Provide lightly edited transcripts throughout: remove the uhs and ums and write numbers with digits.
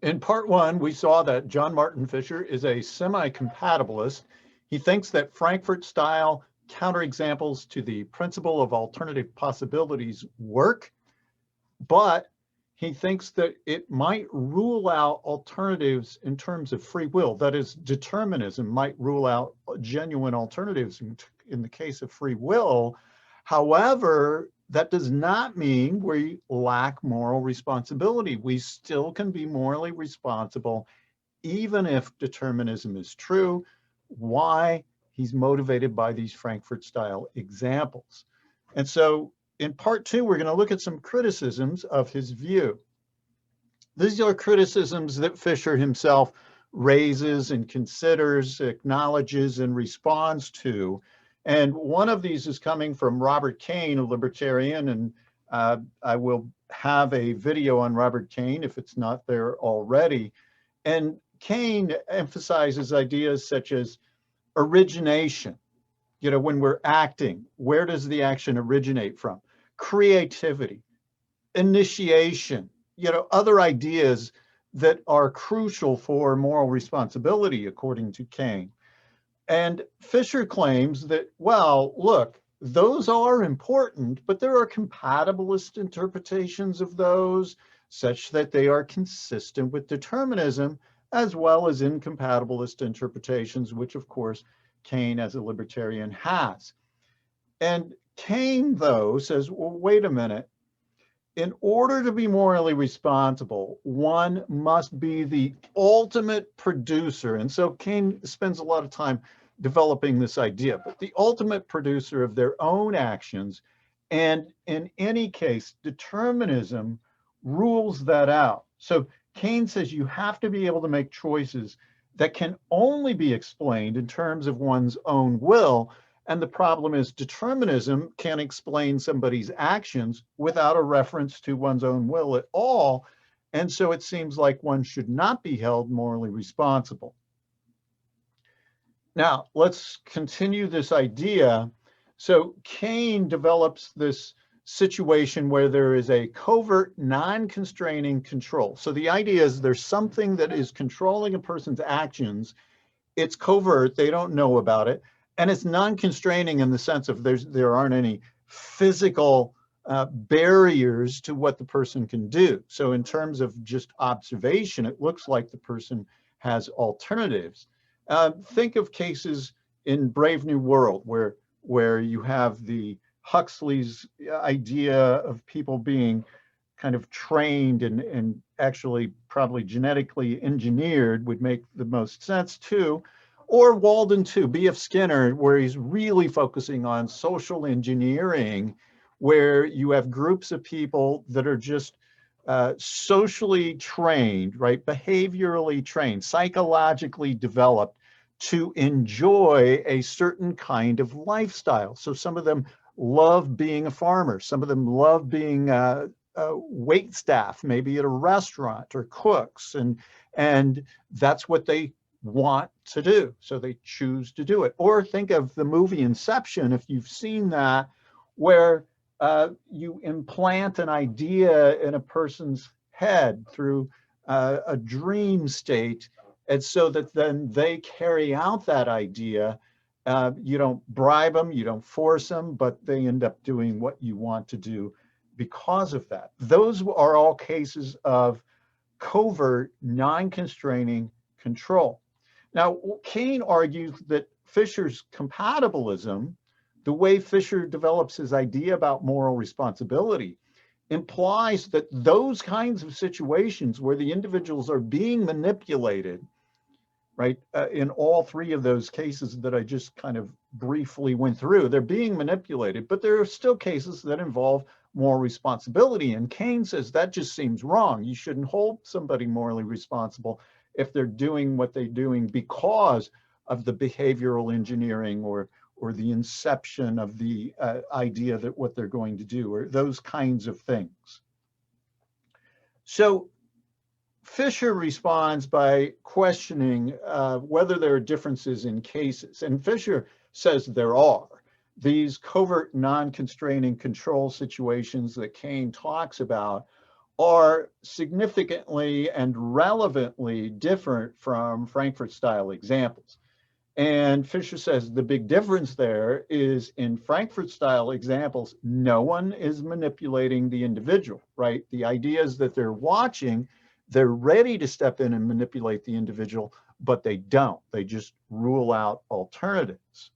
In part one, we saw that John Martin Fischer is a semi-compatibilist. He thinks that Frankfurt-style counterexamples to the principle of alternative possibilities work, but he thinks that it might rule out alternatives in terms of free will. That is, determinism might rule out genuine alternatives in the case of free will. However, that does not mean we lack moral responsibility. We still can be morally responsible, even if determinism is true. Why? He's motivated by these Frankfurt-style examples. And so in part two, we're going to look at some criticisms of his view. These are criticisms that Fischer himself raises and considers, acknowledges, and responds to. And one of these is coming from Robert Kane, a libertarian, and I will have a video on Robert Kane if it's not there already. And Kane emphasizes ideas such as origination. You know, when we're acting, where does the action originate from? Creativity, initiation, you know, other ideas that are crucial for moral responsibility, according to Kane. And Fischer claims that, well, look, those are important, but there are compatibilist interpretations of those such that they are consistent with determinism, as well as incompatibilist interpretations, which of course Kane as a libertarian has. And Kane, though, says, well, wait a minute. In order to be morally responsible, one must be the ultimate producer. And so Kane spends a lot of time developing this idea, but the ultimate producer of their own actions. And in any case, determinism rules that out. So Kane says you have to be able to make choices that can only be explained in terms of one's own will. And the problem is determinism can't explain somebody's actions without a reference to one's own will at all. And so it seems like one should not be held morally responsible. Now, let's continue this idea. So Kane develops this situation where there is a covert non-constraining control. So the idea is there's something that is controlling a person's actions. It's covert, they don't know about it. And it's non-constraining in the sense of there aren't any physical barriers to what the person can do. So in terms of just observation, it looks like the person has alternatives. Think of cases in Brave New World where you have the Huxley's idea of people being kind of trained and actually probably genetically engineered would make the most sense too. Or Walden 2, B.F. Skinner, where he's really focusing on social engineering, where you have groups of people that are just socially trained, right? Behaviorally trained, psychologically developed to enjoy a certain kind of lifestyle. So some of them love being a farmer. Some of them love being wait staff, maybe at a restaurant, or cooks. And that's what they want to do. So they choose to do it. Or think of the movie Inception, if you've seen that, where you implant an idea in a person's head through a dream state, and so that then they carry out that idea. You don't bribe them, you don't force them, but they end up doing what you want to do because of that. Those are all cases of covert, non-constraining control. Now, Kane argues that Fischer's compatibilism, the way Fischer develops his idea about moral responsibility, implies that those kinds of situations where the individuals are being manipulated, right, in all three of those cases that I just kind of briefly went through, they're being manipulated, but there are still cases that involve moral responsibility. And Kane says that just seems wrong. You shouldn't hold somebody morally responsible if they're doing what they're doing because of the behavioral engineering or the inception of the idea that what they're going to do, or those kinds of things. So Fischer responds by questioning whether there are differences in cases. And Fischer says there are. These covert non-constraining control situations that Kane talks about are significantly and relevantly different from Frankfurt-style examples. And Fischer says the big difference there is in Frankfurt-style examples, no one is manipulating the individual, right? The idea is that they're watching, they're ready to step in and manipulate the individual, but they don't. They just rule out alternatives.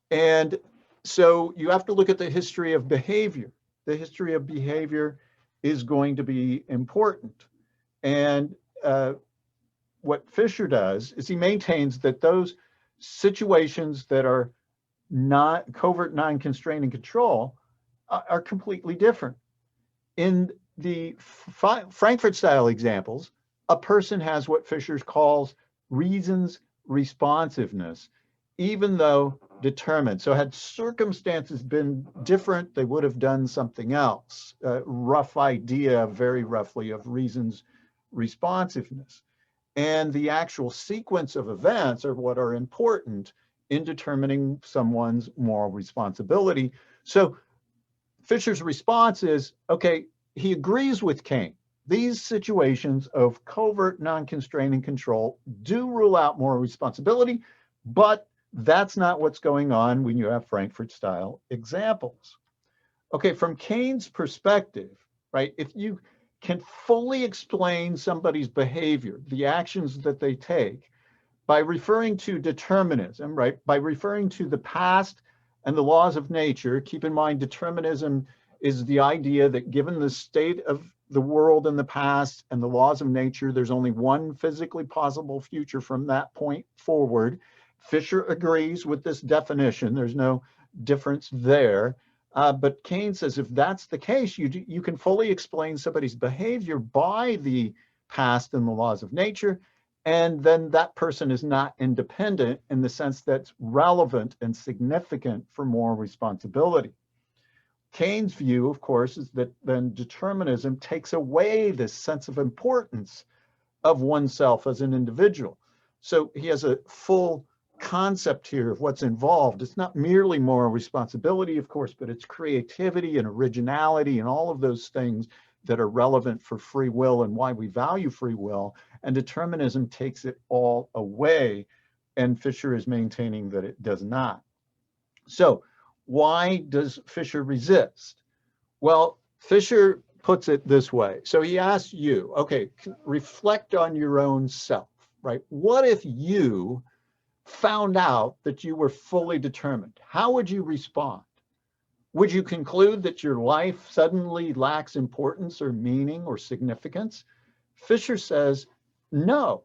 And so you have to look at the history of behavior. The history of behavior is going to be important. And what Fischer does is he maintains that those situations that are not covert, non-constraining control are completely different. In the Frankfurt-style examples, a person has what Fischer calls reasons responsiveness, even though determined. So had circumstances been different, they would have done something else. Rough idea, very roughly, of reasons responsiveness. And the actual sequence of events are what are important in determining someone's moral responsibility. So Fischer's response is, okay, he agrees with Kane. These situations of covert, non-constraining control do rule out moral responsibility, but that's not what's going on when you have Frankfurt-style examples. Okay, from Kane's perspective, right, if you can fully explain somebody's behavior, the actions that they take, by referring to determinism, right, by referring to the past and the laws of nature. Keep in mind, determinism is the idea that given the state of the world in the past and the laws of nature, there's only one physically possible future from that point forward. Fischer agrees with this definition. There's no difference there. But Kane says if that's the case, you can fully explain somebody's behavior by the past and the laws of nature, and then that person is not independent in the sense that's relevant and significant for moral responsibility. Kane's view, of course, is that then determinism takes away this sense of importance of oneself as an individual. So he has a full concept here of what's involved. It's not merely moral responsibility, of course, but it's creativity and originality and all of those things that are relevant for free will and why we value free will. And determinism takes it all away. And Fischer is maintaining that it does not. So why does Fischer resist? Well, Fischer puts it this way. So he asks you, okay, reflect on your own self, right? What if you found out that you were fully determined? How would you respond? Would you conclude that your life suddenly lacks importance or meaning or significance? Fischer says, no,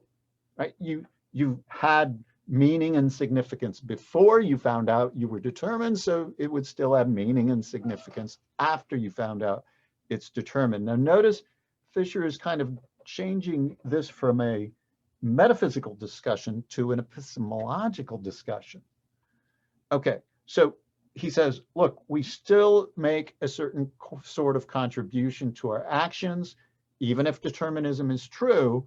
right? You had meaning and significance before you found out you were determined, so it would still have meaning and significance after you found out it's determined. Now notice Fischer is kind of changing this from a metaphysical discussion to an epistemological discussion. Okay, so he says, look, we still make a certain sort of contribution to our actions, even if determinism is true,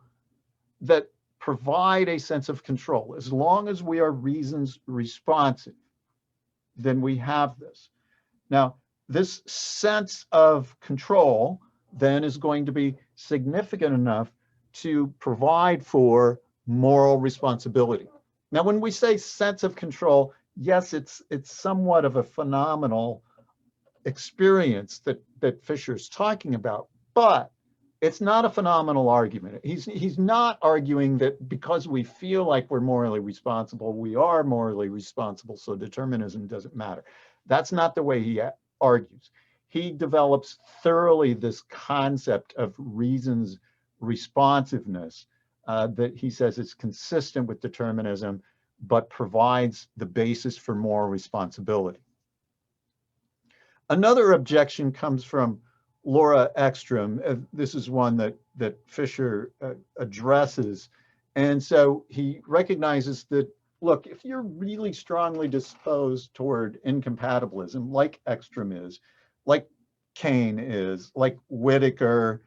that provide a sense of control. As long as we are reasons responsive, then we have this. Now, this sense of control then is going to be significant enough to provide for moral responsibility. Now, when we say sense of control, yes, it's somewhat of a phenomenal experience that Fischer's talking about, but it's not a phenomenal argument. He's not arguing that because we feel like we're morally responsible, we are morally responsible, so determinism doesn't matter. That's not the way he argues. He develops thoroughly this concept of reasons responsiveness that he says is consistent with determinism, but provides the basis for moral responsibility. Another objection comes from Laura Ekstrom. This is one that Fischer addresses. And so he recognizes that, look, if you're really strongly disposed toward incompatibilism, like Ekstrom is, like Kane is, like Whittaker,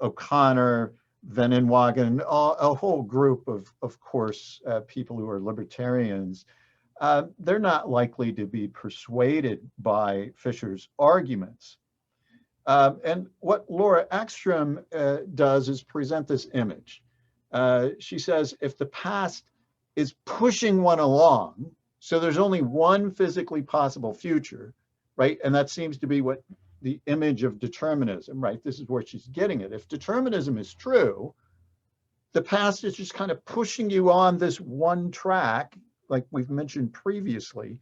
O'Connor, Van Inwagen, a whole group of course, people who are libertarians, they're not likely to be persuaded by Fischer's arguments. And what Laura Ekstrom does is present this image. She says, if the past is pushing one along, so there's only one physically possible future, right? And that seems to be what the image of determinism, right? This is where she's getting it. If determinism is true, the past is just kind of pushing you on this one track, like we've mentioned previously.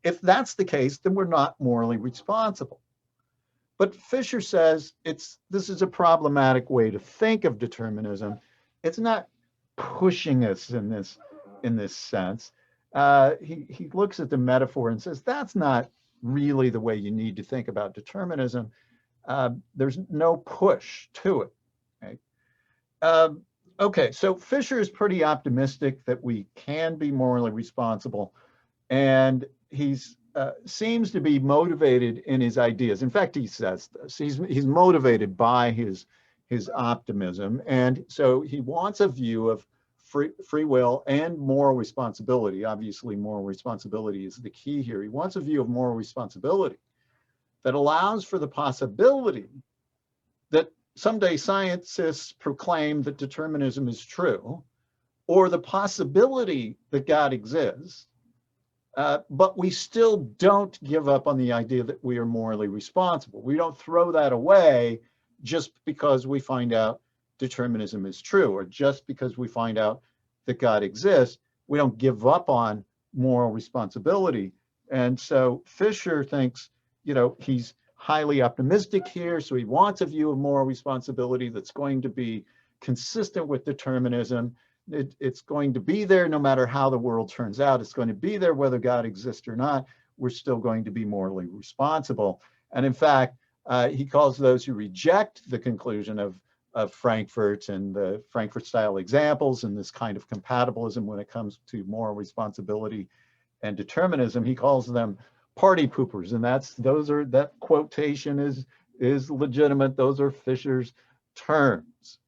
If that's the case, then we're not morally responsible. But Fischer says this is a problematic way to think of determinism. It's not pushing us in this sense. He looks at the metaphor and says that's not really the way you need to think about determinism. There's no push to it. Okay? Okay, so Fischer is pretty optimistic that we can be morally responsible, and he's seems to be motivated in his ideas. In fact, he says this. He's motivated by his optimism, and so he wants a view of free will and moral responsibility. Obviously, moral responsibility is the key here. He wants a view of moral responsibility that allows for the possibility that someday scientists proclaim that determinism is true, or the possibility that God exists, but we still don't give up on the idea that we are morally responsible. We don't throw that away just because we find out determinism is true, or just because we find out that God exists. We don't give up on moral responsibility. And so Fischer thinks, he's highly optimistic here, so he wants a view of moral responsibility that's going to be consistent with determinism. It's going to be there no matter how the world turns out. It's going to be there whether God exists or not. We're still going to be morally responsible. And in fact, he calls those who reject the conclusion of Frankfurt and the Frankfurt-style examples and this kind of compatibilism when it comes to moral responsibility and determinism, he calls them party poopers. And that quotation is legitimate. Those are Fischer's terms.